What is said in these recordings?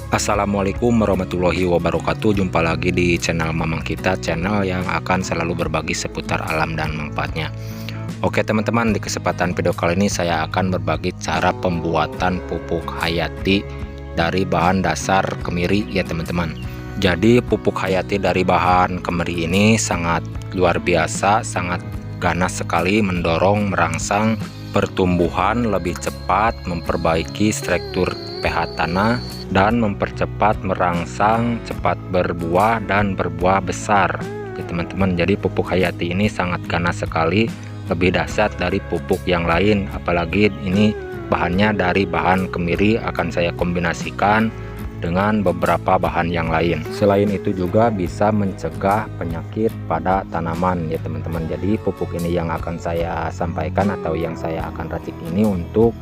Assalamualaikum warahmatullahi wabarakatuh. Jumpa lagi di channel Mamang Kita, channel yang akan selalu berbagi seputar alam dan manfaatnya. Oke teman-teman, di kesempatan video kali ini saya akan berbagi cara pembuatan pupuk hayati dari bahan dasar kemiri ya teman-teman. Jadi pupuk hayati dari bahan kemiri ini sangat luar biasa, sangat ganas sekali, mendorong merangsang pertumbuhan lebih cepat, memperbaiki struktur pH tanah, dan mempercepat merangsang cepat berbuah dan berbuah besar ya teman-teman. Jadi pupuk hayati ini sangat ganas sekali, lebih dahsyat dari pupuk yang lain, apalagi ini bahannya dari bahan kemiri, akan saya kombinasikan dengan beberapa bahan yang lain. Selain itu juga bisa mencegah penyakit pada tanaman ya teman-teman. Jadi pupuk ini yang akan saya sampaikan atau yang saya akan racik ini untuk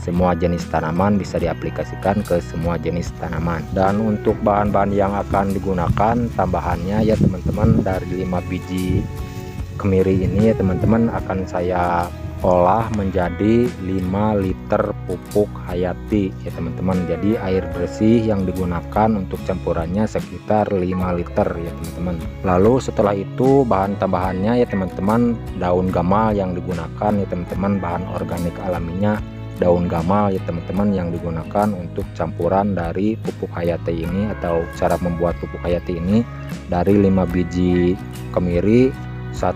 semua jenis tanaman, bisa diaplikasikan ke semua jenis tanaman. Dan untuk bahan-bahan yang akan digunakan tambahannya ya teman-teman, dari 5 biji kemiri ini ya teman-teman akan saya olah menjadi 5 liter pupuk hayati ya teman-teman. Jadi air bersih yang digunakan untuk campurannya sekitar 5 liter ya teman-teman. Lalu setelah itu bahan tambahannya ya teman-teman, daun gamal yang digunakan ya teman-teman, bahan organik alaminya daun gamal ya teman-teman yang digunakan untuk campuran dari pupuk hayati ini, atau cara membuat pupuk hayati ini dari 5 biji kemiri, 1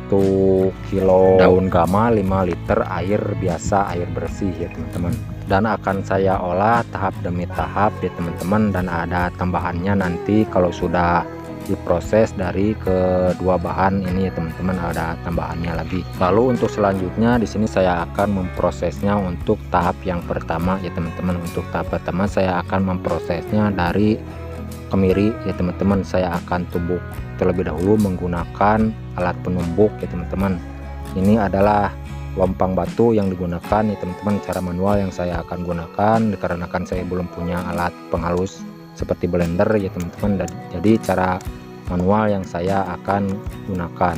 kilo daun gamal, 5 liter air biasa, air bersih ya teman-teman. Dan akan saya olah tahap demi tahap ya teman-teman, dan ada tambahannya nanti kalau sudah diproses dari kedua bahan ini ya teman-teman, ada tambahannya lagi. Lalu untuk selanjutnya di sini saya akan memprosesnya untuk tahap yang pertama ya teman-teman. Untuk tahap pertama saya akan memprosesnya dari kemiri ya teman-teman. Saya akan tumbuk terlebih dahulu menggunakan alat penumbuk ya teman-teman. Ini adalah lompang batu yang digunakan ya teman-teman, cara manual yang saya akan gunakan dikarenakan saya belum punya alat penghalus seperti blender ya teman-teman. Jadi cara manual yang saya akan gunakan,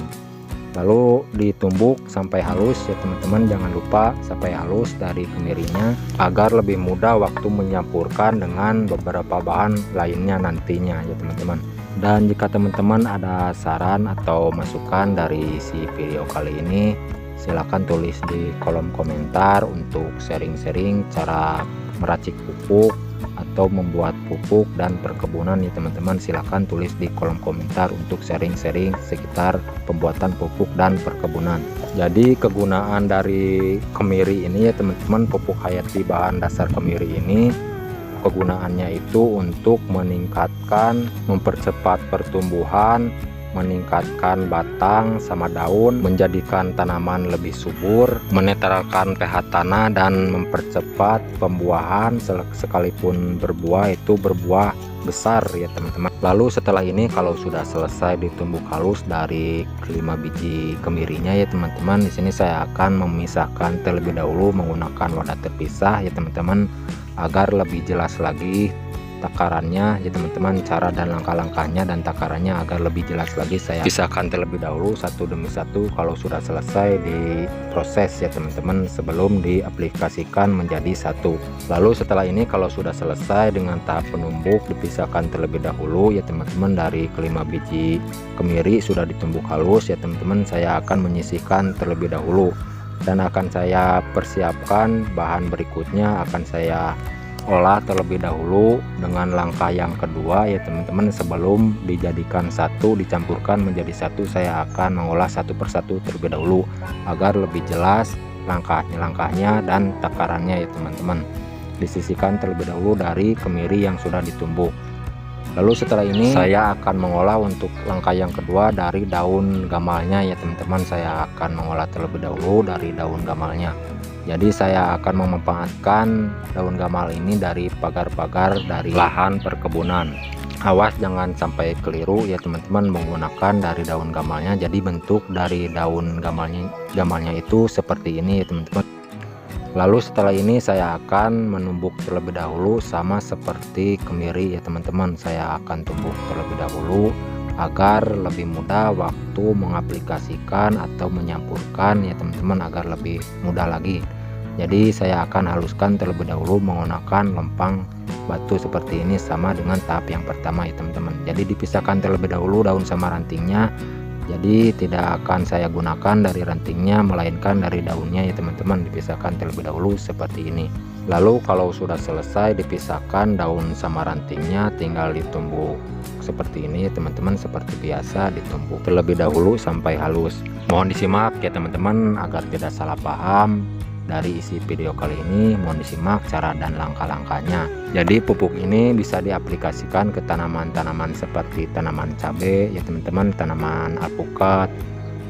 lalu ditumbuk sampai halus ya teman-teman. Jangan lupa sampai halus dari kemirinya agar lebih mudah waktu menyampurkan dengan beberapa bahan lainnya nantinya ya teman-teman. Dan jika teman-teman ada saran atau masukan dari si video kali ini, silahkan tulis di kolom komentar untuk sharing-sharing cara meracik pupuk atau membuat pupuk dan perkebunan ya teman-teman. Silahkan tulis di kolom komentar untuk sharing-sharing sekitar pembuatan pupuk dan perkebunan. Jadi kegunaan dari kemiri ini ya teman-teman, pupuk hayati bahan dasar kemiri ini kegunaannya itu untuk meningkatkan, mempercepat pertumbuhan, meningkatkan batang sama daun, menjadikan tanaman lebih subur, menetralkan pH tanah, dan mempercepat pembuahan. Sekalipun berbuah itu berbuah besar ya teman-teman. Lalu setelah ini kalau sudah selesai ditumbuk halus dari 5 biji kemirinya ya teman-teman, di sini saya akan memisahkan terlebih dahulu menggunakan wadah terpisah ya teman-teman, agar lebih jelas lagi takarannya ya teman-teman, cara dan langkah-langkahnya dan takarannya agar lebih jelas lagi saya pisahkan terlebih dahulu satu demi satu kalau sudah selesai diproses ya teman-teman, sebelum diaplikasikan menjadi satu. Lalu setelah ini kalau sudah selesai dengan tahap penumbuk, dipisahkan terlebih dahulu ya teman-teman. Dari kelima biji kemiri sudah ditumbuk halus ya teman-teman, saya akan menyisihkan terlebih dahulu dan akan saya persiapkan bahan berikutnya, akan saya olah terlebih dahulu dengan langkah yang kedua ya teman-teman. Sebelum dijadikan satu, dicampurkan menjadi satu, saya akan mengolah satu persatu terlebih dahulu agar lebih jelas langkahnya dan takarannya ya teman-teman. Disisihkan terlebih dahulu dari kemiri yang sudah ditumbuk. Lalu setelah ini saya akan mengolah untuk langkah yang kedua dari daun gamalnya ya teman-teman. Saya akan mengolah terlebih dahulu dari daun gamalnya. Jadi saya akan memanfaatkan daun gamal ini dari pagar-pagar dari lahan perkebunan. Awas jangan sampai keliru ya teman-teman menggunakan dari daun gamalnya. Jadi bentuk dari daun gamalnya itu seperti ini ya teman-teman. Lalu setelah ini saya akan menumbuk terlebih dahulu sama seperti kemiri ya teman-teman. Saya akan tumbuk terlebih dahulu agar lebih mudah waktu mengaplikasikan atau menyampurkan ya teman-teman, agar lebih mudah lagi. Jadi saya akan haluskan terlebih dahulu menggunakan lompang batu seperti ini, sama dengan tahap yang pertama ya teman-teman. Jadi dipisahkan terlebih dahulu daun sama rantingnya. Jadi tidak akan saya gunakan dari rantingnya, melainkan dari daunnya ya teman-teman, dipisahkan terlebih dahulu seperti ini. Lalu kalau sudah selesai dipisahkan daun sama rantingnya, tinggal ditumbuk seperti ini ya teman-teman, seperti biasa ditumbuk terlebih dahulu sampai halus. Mohon disimak ya teman-teman agar tidak salah paham dari isi video kali ini. Mohon disimak cara dan langkah-langkahnya. Jadi pupuk ini bisa diaplikasikan ke tanaman-tanaman seperti tanaman cabai ya teman-teman, tanaman alpukat,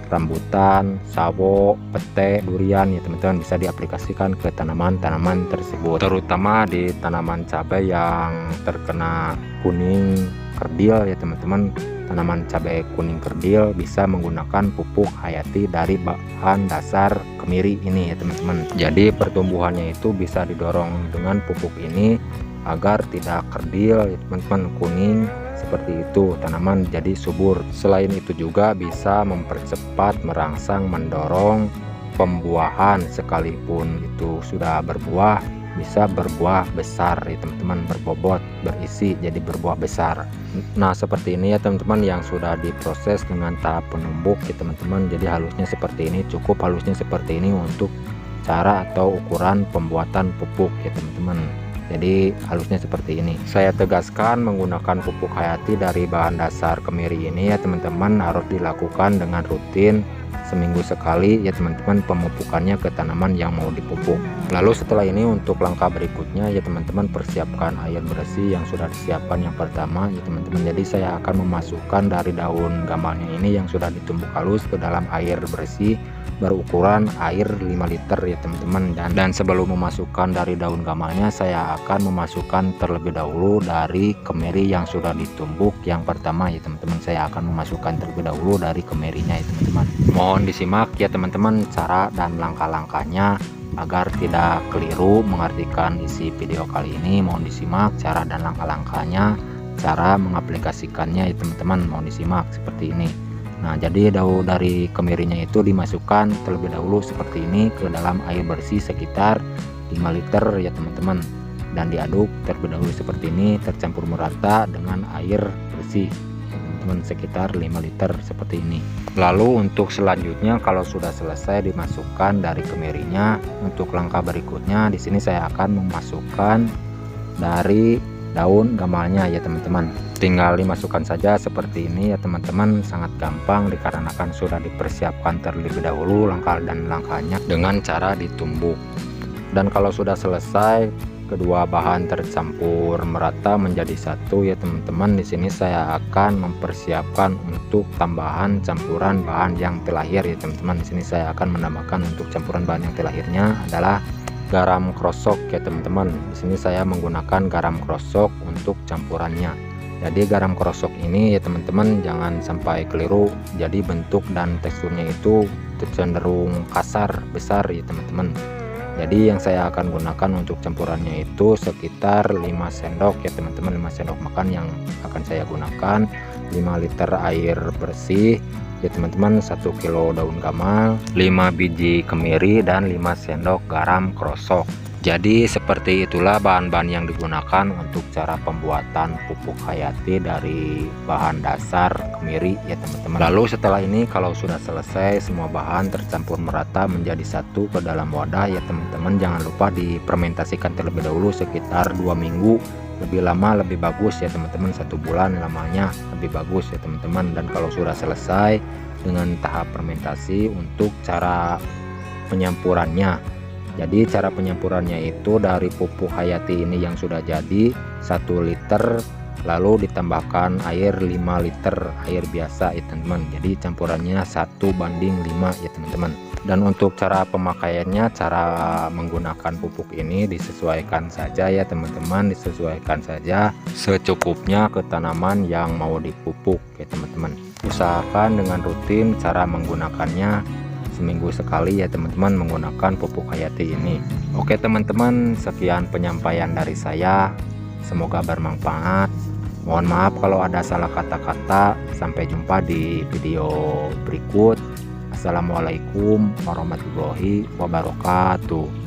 rambutan, sawo, pete, durian ya teman-teman, bisa diaplikasikan ke tanaman-tanaman tersebut, terutama di tanaman cabai yang terkena kuning kerdil ya teman-teman. Tanaman cabai kuning kerdil bisa menggunakan pupuk hayati dari bahan dasar kemiri ini ya teman-teman. Jadi pertumbuhannya itu bisa didorong dengan pupuk ini agar tidak kerdil ya teman-teman, kuning seperti itu, tanaman jadi subur. Selain itu juga bisa mempercepat, merangsang, mendorong pembuahan, sekalipun itu sudah berbuah bisa berbuah besar ya teman-teman, berbobot, berisi, jadi berbuah besar. Nah seperti ini ya teman-teman, yang sudah diproses dengan tahap penumbuk ya teman-teman. Jadi halusnya seperti ini, cukup halusnya seperti ini untuk cara atau ukuran pembuatan pupuk ya teman-teman. Jadi halusnya seperti ini. Saya tegaskan, menggunakan pupuk hayati dari bahan dasar kemiri ini ya teman-teman harus dilakukan dengan rutin, seminggu sekali ya teman-teman, pemupukannya ke tanaman yang mau dipupuk. Lalu setelah ini untuk langkah berikutnya ya teman-teman, persiapkan air bersih yang sudah disiapkan yang pertama ya teman-teman. Jadi saya akan memasukkan dari daun gamalnya ini yang sudah ditumbuk halus ke dalam air bersih berukuran air 5 liter ya teman-teman. Dan sebelum memasukkan dari daun gamalnya, saya akan memasukkan terlebih dahulu dari kemiri yang sudah ditumbuk yang pertama ya teman-teman. Saya akan memasukkan terlebih dahulu dari kemirinya ya teman-teman. Mohon disimak ya teman-teman cara dan langkah-langkahnya agar tidak keliru mengartikan isi video kali ini. Mohon disimak cara dan langkah-langkahnya, cara mengaplikasikannya ya teman-teman. Mohon disimak seperti ini. Nah jadi daun dari kemirinya itu dimasukkan terlebih dahulu seperti ini ke dalam air bersih sekitar 5 liter ya teman-teman, dan diaduk terlebih dahulu seperti ini, tercampur merata dengan air bersih ya teman-teman, sekitar 5 liter seperti ini. Lalu untuk selanjutnya kalau sudah selesai dimasukkan dari kemirinya, untuk langkah berikutnya di sini saya akan memasukkan dari daun gamalnya ya teman-teman. Tinggal dimasukkan saja seperti ini ya teman-teman, sangat gampang dikarenakan sudah dipersiapkan terlebih dahulu langkah dan langkahnya dengan cara ditumbuk. Dan kalau sudah selesai kedua bahan tercampur merata menjadi satu ya teman-teman, di sini saya akan mempersiapkan untuk tambahan campuran bahan yang terakhir ya teman-teman. Di sini saya akan menambahkan untuk campuran bahan yang terakhirnya adalah garam krosok ya teman-teman. Di sini saya menggunakan garam krosok untuk campurannya. Jadi garam krosok ini ya teman-teman jangan sampai keliru, jadi bentuk dan teksturnya itu cenderung kasar, besar ya teman-teman. Jadi yang saya akan gunakan untuk campurannya itu sekitar 5 sendok ya teman-teman, 5 sendok makan yang akan saya gunakan. 5 liter air bersih ya teman-teman, 1 kilo daun gamal, 5 biji kemiri, dan 5 sendok garam krosok. Jadi seperti itulah bahan-bahan yang digunakan untuk cara pembuatan pupuk hayati dari bahan dasar kemiri ya teman-teman. Lalu setelah ini kalau sudah selesai semua bahan tercampur merata menjadi satu ke dalam wadah ya teman-teman, jangan lupa difermentasikan terlebih dahulu sekitar 2 minggu. Lebih lama lebih bagus ya teman-teman, 1 bulan lamanya lebih bagus ya teman-teman. Dan kalau sudah selesai dengan tahap fermentasi, untuk cara penyampurannya, jadi cara penyampurannya itu dari pupuk hayati ini yang sudah jadi 1 liter, lalu ditambahkan air 5 liter air biasa ya teman-teman. Jadi campurannya 1:5 ya teman-teman. Dan untuk cara pemakaiannya, cara menggunakan pupuk ini disesuaikan saja ya teman-teman, disesuaikan saja secukupnya ke tanaman yang mau dipupuk ya teman-teman. Usahakan dengan rutin cara menggunakannya seminggu sekali ya teman-teman menggunakan pupuk hayati ini. Oke teman-teman, sekian penyampaian dari saya, semoga bermanfaat. Mohon maaf kalau ada salah kata-kata. Sampai jumpa di video berikut. Assalamualaikum warahmatullahi wabarakatuh.